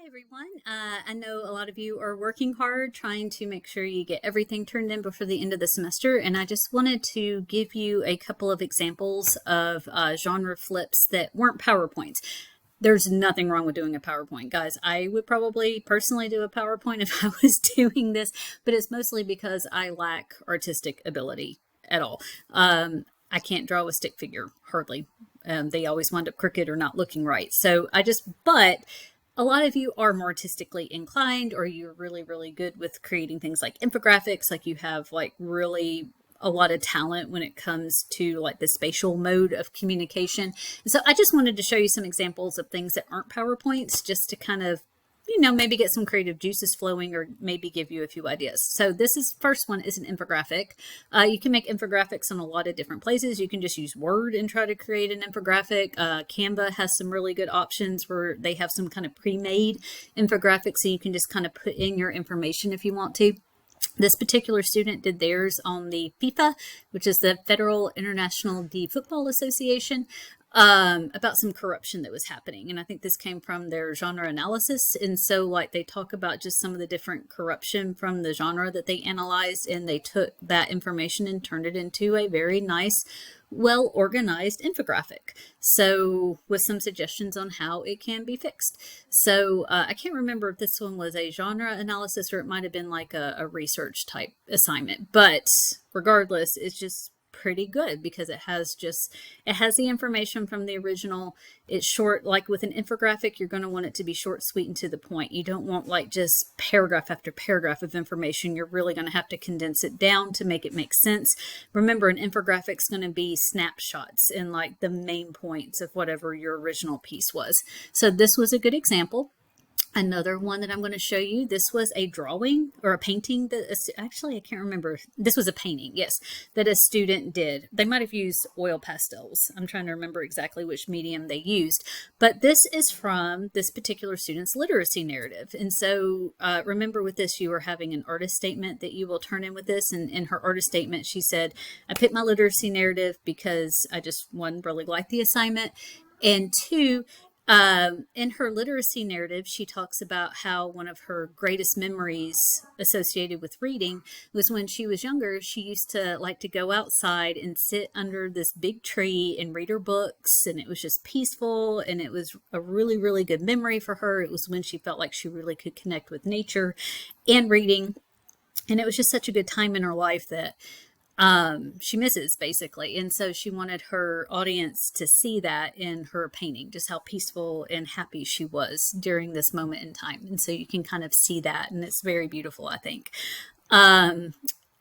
Hi, everyone. I know a lot of you are working hard trying to make sure you get everything turned in before the end of the semester, and I just wanted to give you a couple of examples of genre flips that weren't PowerPoints. There's nothing wrong with doing a PowerPoint, guys. I would probably personally do a PowerPoint if I was doing this, but it's mostly because I lack artistic ability at all. I can't draw a stick figure, hardly. They always wind up crooked or not looking right. But a lot of you are more artistically inclined, or you're really, really good with creating things like infographics, like you have like really a lot of talent when it comes to like the spatial mode of communication. And so I just wanted to show you some examples of things that aren't PowerPoints just to kind of maybe get some creative juices flowing or maybe give you a few ideas. So first one is an infographic. You can make infographics in a lot of different places. You can just use Word and try to create an infographic. Canva has some really good options where they have some kind of pre-made infographics, so you can just kind of put in your information if you want to. This particular student did theirs on the FIFA, which is the Federal International de Football Association, about some corruption that was happening. And I think this came from their genre analysis. And so like they talk about just some of the different corruption from the genre that they analyzed, and they took that information and turned it into a very nice, well-organized infographic. So with some suggestions on how it can be fixed. So I can't remember if this one was a genre analysis or it might have been like a research type assignment, but regardless, it's just pretty good because it has the information from the original. It's short. Like with an infographic, you're going to want it to be short, sweet, and to the point. You don't want like just paragraph after paragraph of information. You're really going to have to condense it down to make it make sense. Remember, an infographic is going to be snapshots and like the main points of whatever your original piece was. So this was a good example. Another one that I'm going to show you, this was a drawing or a painting that actually I can't remember. This was a painting, yes, that a student did. They might have used oil pastels. I'm trying to remember exactly which medium they used, but this is from this particular student's literacy narrative. And so remember with this, you are having an artist statement that you will turn in with this. And in her artist statement, she said, I picked my literacy narrative because I just, one, really liked the assignment, and two, in her literacy narrative, she talks about how one of her greatest memories associated with reading was when she was younger. She used to like to go outside and sit under this big tree and read her books, and it was just peaceful, and it was a really, really good memory for her. It was when she felt like she really could connect with nature and reading, and it was just such a good time in her life that she misses basically. And so she wanted her audience to see that in her painting, just how peaceful and happy she was during this moment in time. And so you can kind of see that, and it's very beautiful, I think.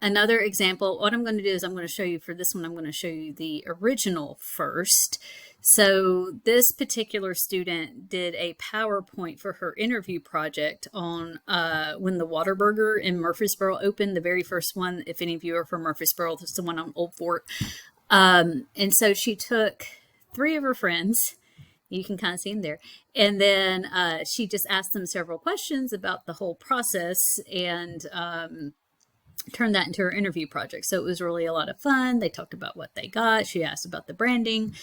Another example, what I'm going to do is I'm going to show you for this one, I'm going to show you the original first. So this particular student did a PowerPoint for her interview project on when the Whataburger in Murfreesboro opened, the very first one. If any of you are from Murfreesboro, that's the one on Old Fort. And so she took 3 of her friends. You can kind of see them there. And then she just asked them several questions about the whole process and turned that into her interview project. So it was really a lot of fun. They talked about what they got. She asked about the branding.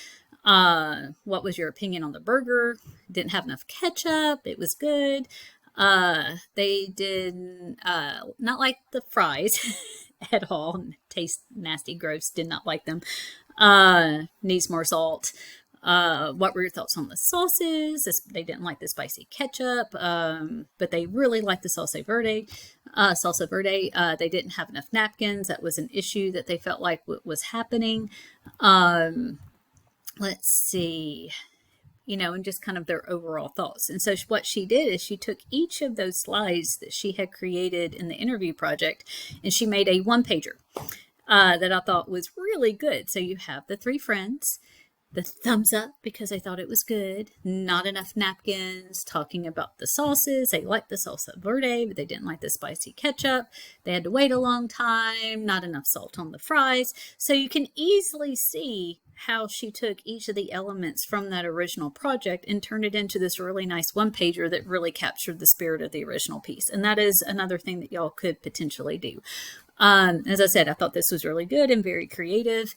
What was your opinion on the burger? Didn't have enough ketchup. It was good. They did not like the fries at all. Taste nasty, gross. Did not like them. Needs more salt. What were your thoughts on the sauces? They didn't like the spicy ketchup, but they really liked the salsa verde. They didn't have enough napkins. That was an issue that they felt like was happening. Let's see, and just kind of their overall thoughts. And so what she did is she took each of those slides that she had created in the interview project, and she made a one-pager that I thought was really good. So you have the 3 friends, the thumbs up because they thought it was good, not enough napkins, talking about the sauces. They liked the salsa verde, but they didn't like the spicy ketchup. They had to wait a long time, not enough salt on the fries. So you can easily see how she took each of the elements from that original project and turned it into this really nice one-pager that really captured the spirit of the original piece. And that is another thing that y'all could potentially do. As I said, I thought this was really good and very creative.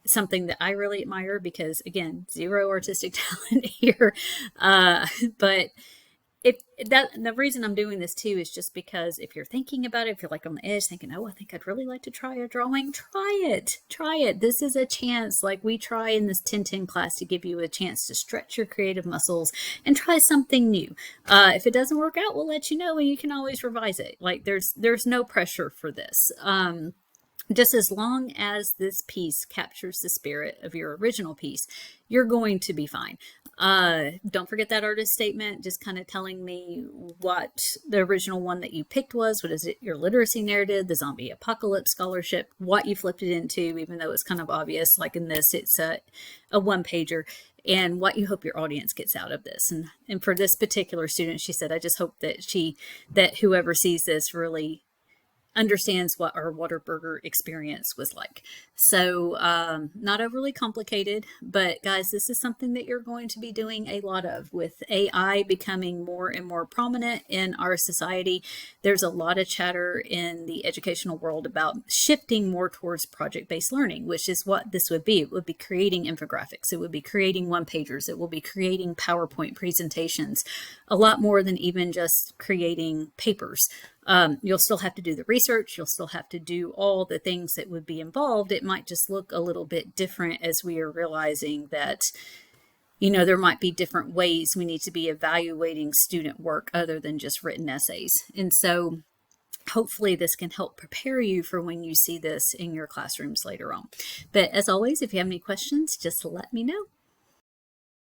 something that I really admire because, again, zero artistic talent here. But if that, the reason I'm doing this too is just because if you're thinking about it, if you're like on the edge thinking, oh, I think I'd really like to try a drawing, try it. This is a chance, like we try in this 10-10 class, to give you a chance to stretch your creative muscles and try something new. If it doesn't work out, we'll let you know and you can always revise it. Like there's no pressure for this. Just as long as this piece captures the spirit of your original piece, you're going to be fine. Don't forget that artist statement, just kind of telling me what the original one that you picked was. What is it? Your literacy narrative, the zombie apocalypse scholarship, what you flipped it into, even though it's kind of obvious. Like in this, it's a one pager, and what you hope your audience gets out of this. And for this particular student, she said, I just hope that whoever sees this really understands what our Whataburger experience was like. So not overly complicated, but guys, this is something that you're going to be doing a lot of. With AI becoming more and more prominent in our society, there's a lot of chatter in the educational world about shifting more towards project-based learning, which is what this would be. It would be creating infographics, it would be creating one-pagers, it will be creating PowerPoint presentations, a lot more than even just creating papers. You'll still have to do the research. You'll still have to do all the things that would be involved. It might just look a little bit different as we are realizing that, you know, there might be different ways we need to be evaluating student work other than just written essays. And so hopefully this can help prepare you for when you see this in your classrooms later on. But as always, if you have any questions, just let me know.